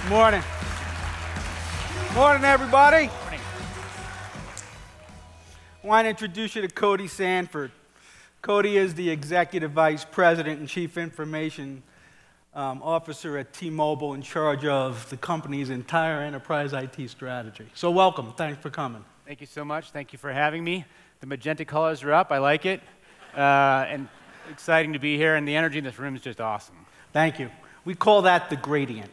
Morning. Morning, everybody. Morning. I want to introduce you to Cody Sanford. Cody is the Executive Vice President and Chief Information Officer at T-Mobile, in charge of the company's entire enterprise IT strategy. So welcome. Thanks for coming. Thank you so much. Thank you for having me. The magenta colors are up. I like it. And exciting to be here, and the energy in this room is just awesome. Thank you. We call that the gradient.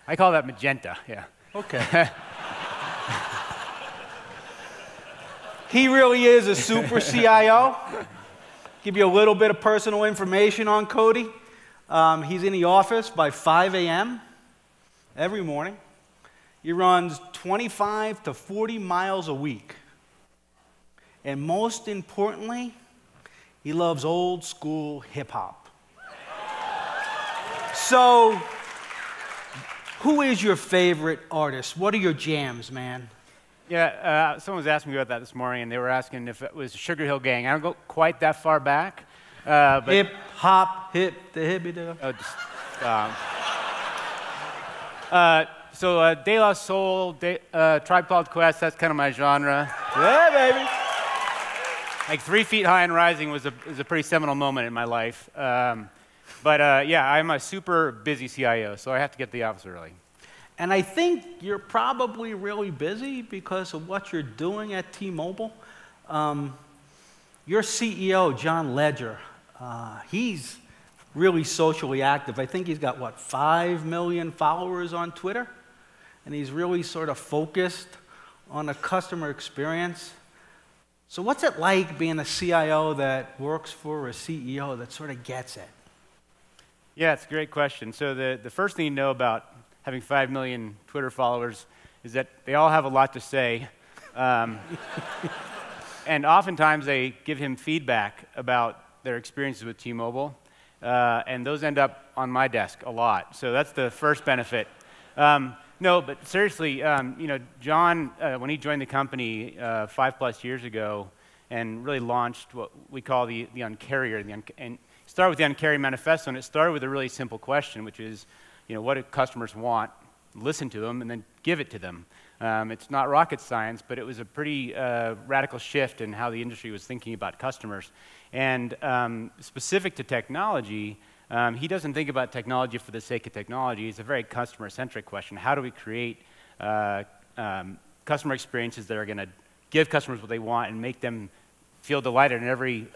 I call that magenta, yeah. Okay. He really is a super CIO. Give you a little bit of personal information on Cody. He's in the office by 5 a.m. every morning. He runs 25 to 40 miles a week. And most importantly, he loves old school hip hop. So, who is your favorite artist? What are your jams, man? Yeah, someone was asking me about that this morning, and they were asking if it was Sugar Hill Gang. I don't go quite that far back. But Hip, hop, hip, the hippie. Oh, just, so De La Soul, Tribe Called Quest, that's kind of my genre. Yeah, baby. Like 3 Feet High and Rising was a pretty seminal moment in my life. Yeah, I'm a super busy CIO, so I have to get to the office early. And I think you're probably really busy because of what you're doing at T-Mobile. Your CEO, John Ledger, he's really socially active. I think he's got, what, 5 million followers on Twitter? And he's really sort of focused on the customer experience. So what's it like being a CIO that works for a CEO that sort of gets it? Yeah, it's a great question. So the first thing you know about having 5 million Twitter followers is that they all have a lot to say. And oftentimes they give him feedback about their experiences with T-Mobile. And those end up on my desk a lot. So that's the first benefit. No, but seriously, John, when he joined the company 5+ years ago and really launched what we call the Uncarrier, and started with the Uncarrier Manifesto, and it started with a really simple question, which is, what do customers want? Listen to them, and then give it to them. It's not rocket science, but it was a pretty radical shift in how the industry was thinking about customers. And specific to technology, he doesn't think about technology for the sake of technology. It's a very customer-centric question. How do we create customer experiences that are going to give customers what they want and make them feel delighted in every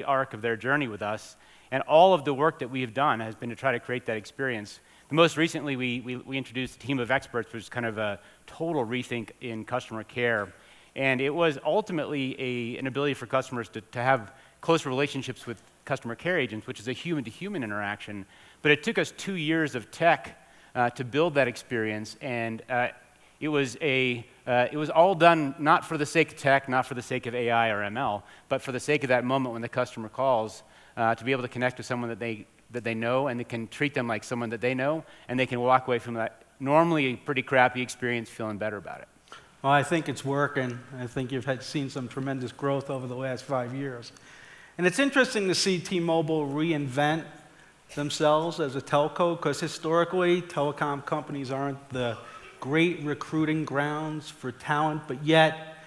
arc of their journey with us? And all of the work that we have done has been to try to create that experience. Most recently, we introduced a team of experts, which is kind of a total rethink in customer care. And it was ultimately an ability for customers to have close relationships with customer care agents, which is a human-to-human interaction. But it took us 2 years of tech to build that experience, and it was all done not for the sake of tech, not for the sake of AI or ML, but for the sake of that moment when the customer calls, to be able to connect with someone that they know, and they can treat them like someone that they know, and they can walk away from that normally pretty crappy experience feeling better about it. Well, I think it's working. I think you've seen some tremendous growth over the last 5 years. And it's interesting to see T-Mobile reinvent themselves as a telco, because historically, telecom companies aren't the great recruiting grounds for talent, but yet,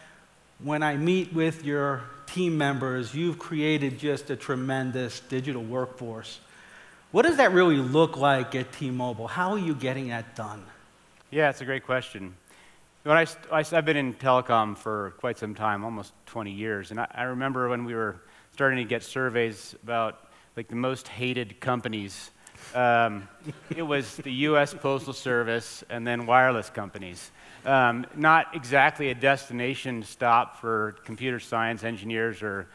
when I meet with your team members, you've created just a tremendous digital workforce. What does that really look like at T-Mobile? How are you getting that done? Yeah, it's a great question. I've been in telecom for quite some time, almost 20 years, and I remember when we were starting to get surveys about like the most hated companies. It was the U.S. Postal Service and then wireless companies. Not exactly a destination stop for computer science engineers or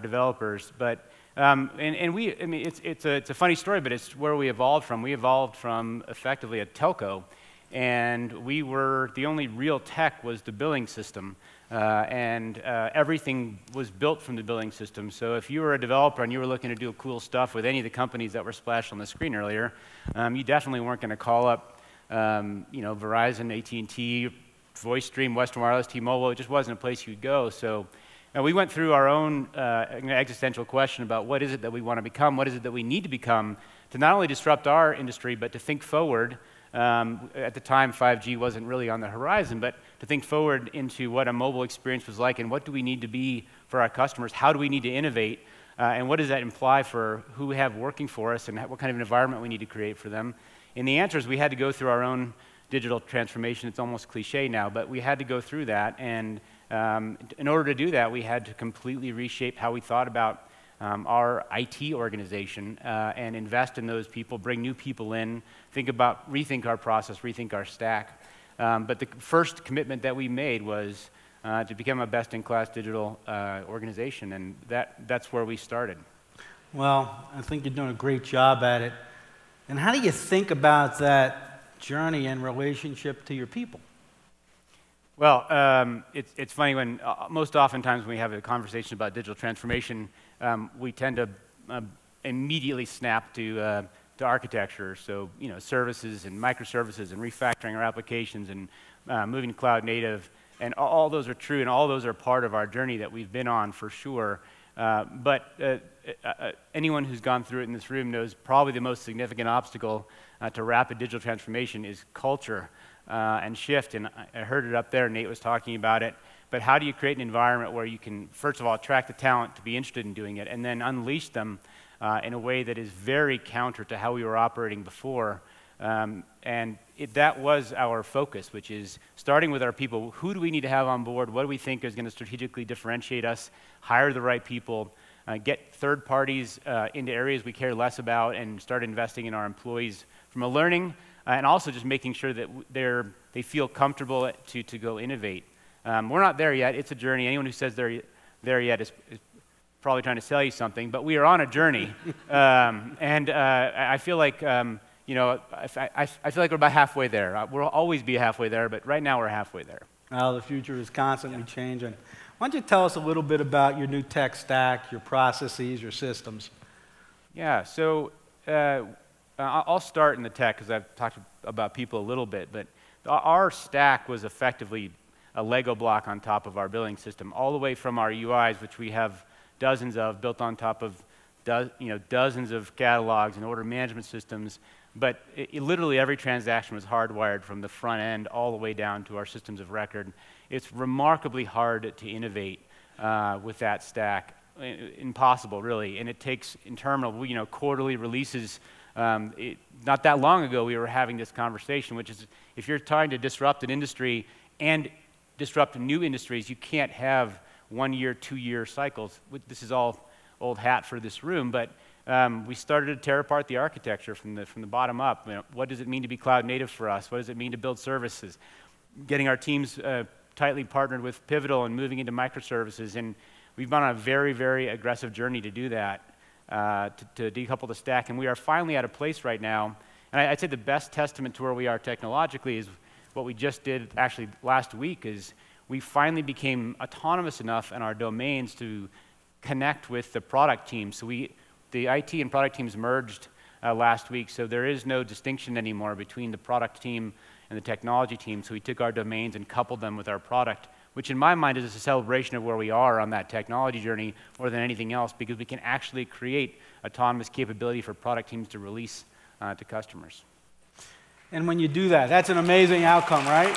developers, but it's a funny story, but it's where we evolved from. We evolved from effectively a telco, and the only real tech was the billing system. Everything was built from the billing system. So if you were a developer and you were looking to do cool stuff with any of the companies that were splashed on the screen earlier, you definitely weren't going to call up Verizon, AT&T, VoiceStream, Western Wireless, T-Mobile. It just wasn't a place you'd go. So we went through our own existential question about what is it that we want to become, what is it that we need to become to not only disrupt our industry, but to think forward At the time, 5G wasn't really on the horizon, but to think forward into what a mobile experience was like and what do we need to be for our customers, how do we need to innovate, and what does that imply for who we have working for us and what kind of an environment we need to create for them. And the answer is we had to go through our own digital transformation. It's almost cliche now, but we had to go through that, and in order to do that, we had to completely reshape how we thought about our IT organization and invest in those people, bring new people in, rethink our process, rethink our stack. But the first commitment that we made was to become a best-in-class digital organization, and that's where we started. Well, I think you're doing a great job at it. And how do you think about that journey in relationship to your people? Well, it's funny when most oftentimes when we have a conversation about digital transformation, we tend to immediately snap to architecture. So, services and microservices and refactoring our applications and moving to cloud native, and all those are true, and all those are part of our journey that we've been on for sure. But anyone who's gone through it in this room knows probably the most significant obstacle to rapid digital transformation is culture and shift. And I heard it up there, Nate was talking about it. But how do you create an environment where you can, first of all, attract the talent to be interested in doing it, and then unleash them in a way that is very counter to how we were operating before? That was our focus, which is starting with our people. Who do we need to have on board? What do we think is going to strategically differentiate us? Hire the right people, get third parties into areas we care less about, and start investing in our employees from a learning, and also just making sure that they feel comfortable to go innovate. We're not there yet. It's a journey. Anyone who says they're there yet is probably trying to sell you something, but we are on a journey. I feel like, I feel like we're about halfway there. We'll always be halfway there, but right now we're halfway there. Well, the future is constantly changing. Why don't you tell us a little bit about your new tech stack, your processes, your systems? Yeah, so I'll start in the tech because I've talked about people a little bit, but our stack was effectively a Lego block on top of our billing system, all the way from our UIs, which we have dozens of, built on top of dozens of catalogs and order management systems. But literally every transaction was hardwired from the front end all the way down to our systems of record. It's remarkably hard to innovate with that stack. Impossible, really. And it takes internal, quarterly releases. Not that long ago, we were having this conversation, which is if you're trying to disrupt an industry and disrupt new industries, you can't have 1 year, 2 year cycles. This is all old hat for this room, but we started to tear apart the architecture from the bottom up. What does it mean to be cloud native for us? What does it mean to build services? Getting our teams tightly partnered with Pivotal and moving into microservices, and we've been on a very, very aggressive journey to do that, to decouple the stack, and we are finally at a place right now, and I'd say the best testament to where we are technologically is what we just did actually last week is we finally became autonomous enough in our domains to connect with the product team. So the IT and product teams merged last week, so there is no distinction anymore between the product team and the technology team. So we took our domains and coupled them with our product, which in my mind is a celebration of where we are on that technology journey more than anything else, because we can actually create autonomous capability for product teams to release to customers. And when you do that, that's an amazing outcome, right?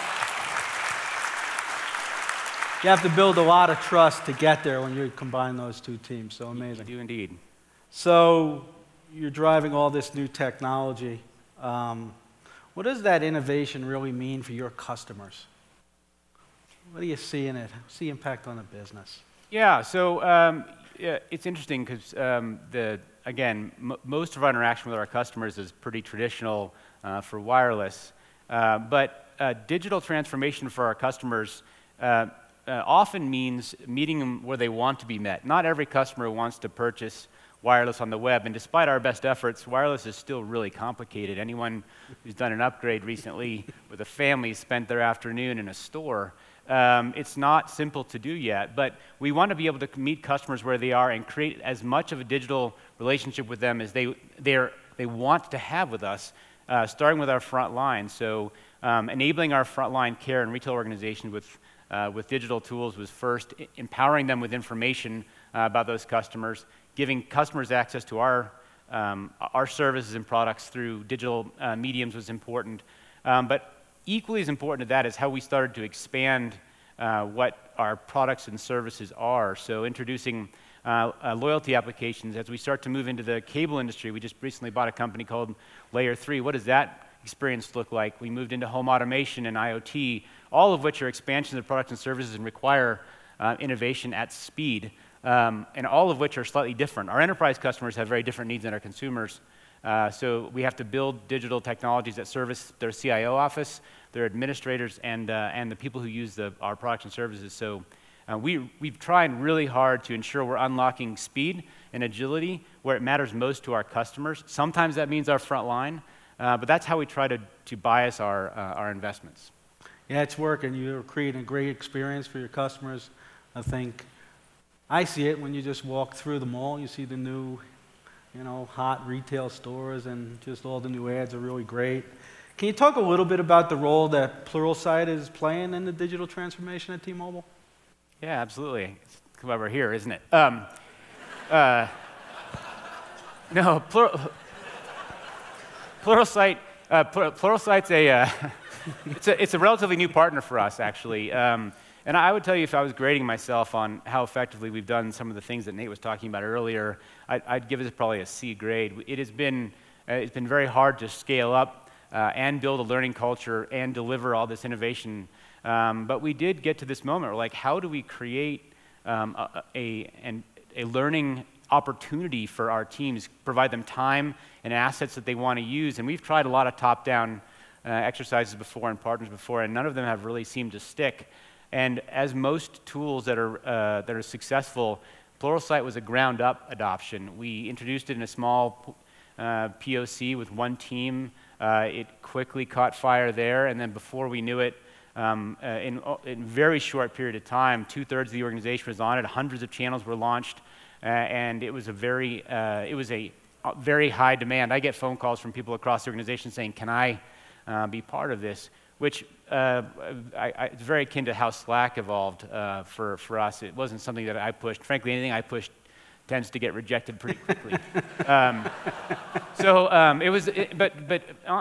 You have to build a lot of trust to get there when you combine those two teams. So amazing. You do indeed. So you're driving all this new technology. What does that innovation really mean for your customers? What do you see in it? What's the impact on the business? Yeah, so it's interesting because, again, most of our interaction with our customers is pretty traditional for wireless. But digital transformation for our customers often means meeting them where they want to be met. Not every customer wants to purchase wireless on the web, and despite our best efforts, wireless is still really complicated. Anyone who's done an upgrade recently with a family spent their afternoon in a store. It's not simple to do yet, but we want to be able to meet customers where they are and create as much of a digital relationship with them as they want to have with us, starting with our front line. So enabling our frontline care and retail organizations with digital tools was first, empowering them with information about those customers, giving customers access to our our services and products through digital mediums was important. But equally as important to that is how we started to expand what our products and services are. So introducing loyalty applications as we start to move into the cable industry. We just recently bought a company called Layer 3. What does that experience look like? We moved into home automation and IoT, all of which are expansions of products and services and require innovation at speed, and all of which are slightly different. Our enterprise customers have very different needs than our consumers. So we have to build digital technologies that service their CIO office, their administrators, and the people who use our products and services. So we've tried really hard to ensure we're unlocking speed and agility where it matters most to our customers. Sometimes that means our front line, but that's how we try to bias our investments. Yeah, it's working. You're creating a great experience for your customers. I think I see it when you just walk through the mall. You see the new, hot retail stores, and just all the new ads are really great. Can you talk a little bit about the role that Pluralsight is playing in the digital transformation at T-Mobile? Yeah, absolutely. It's why we're here, isn't it? No, Pluralsight. Pluralsight's it's a relatively new partner for us, actually. And I would tell you, if I was grading myself on how effectively we've done some of the things that Nate was talking about earlier, I'd give it probably a C grade. It's been very hard to scale up and build a learning culture and deliver all this innovation. But we did get to this moment where, like, how do we create a learning opportunity for our teams, provide them time and assets that they want to use? And we've tried a lot of top-down exercises before and partners before, and none of them have really seemed to stick. And as most tools that are successful, Pluralsight was a ground-up adoption. We introduced it in a small POC with one team. It quickly caught fire there, and then before we knew it, in a very short period of time, 2/3 of the organization was on it. Hundreds of channels were launched, and it was a very high demand. I get phone calls from people across the organization saying, "Can I be part of this?" Which it's very akin to how Slack evolved for us. It wasn't something that I pushed. Frankly, anything I pushed tends to get rejected pretty quickly. But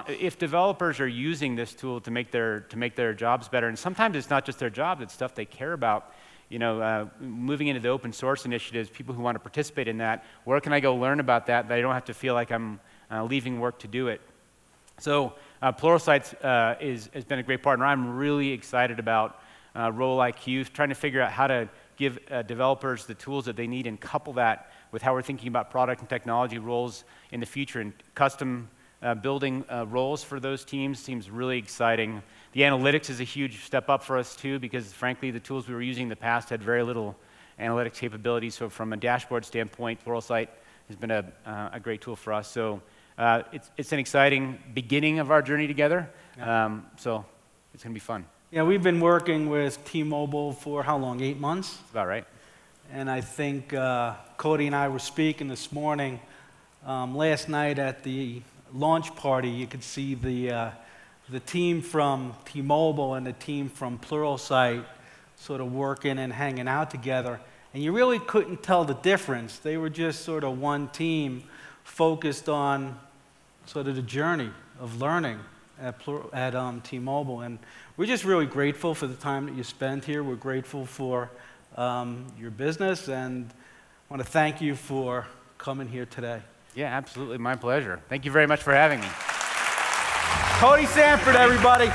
if developers are using this tool to make their jobs better, and sometimes it's not just their job, it's stuff they care about. Moving into the open source initiatives, people who want to participate in that, where can I go learn about that I don't have to feel like I'm leaving work to do it? So Pluralsight has been a great partner. I'm really excited about Role IQ, trying to figure out how to give developers the tools that they need and couple that with how we're thinking about product and technology roles in the future, and custom building roles for those teams seems really exciting. The analytics is a huge step up for us too, because frankly the tools we were using in the past had very little analytics capability. So from a dashboard standpoint, Pluralsight has been a great tool for us. So it's an exciting beginning of our journey together. Yeah. So it's going to be fun. Yeah, we've been working with T-Mobile for how long? 8 months? That's about right. And I think Cody and I were speaking this morning. Last night at the launch party, you could see the team from T-Mobile and the team from Pluralsight sort of working and hanging out together. And you really couldn't tell the difference. They were just sort of one team focused on sort of the journey of learning at T-Mobile. And we're just really grateful for the time that you spent here. We're grateful for your business, and I want to thank you for coming here today. Yeah, absolutely. My pleasure. Thank you very much for having me. Cody Sanford, everybody.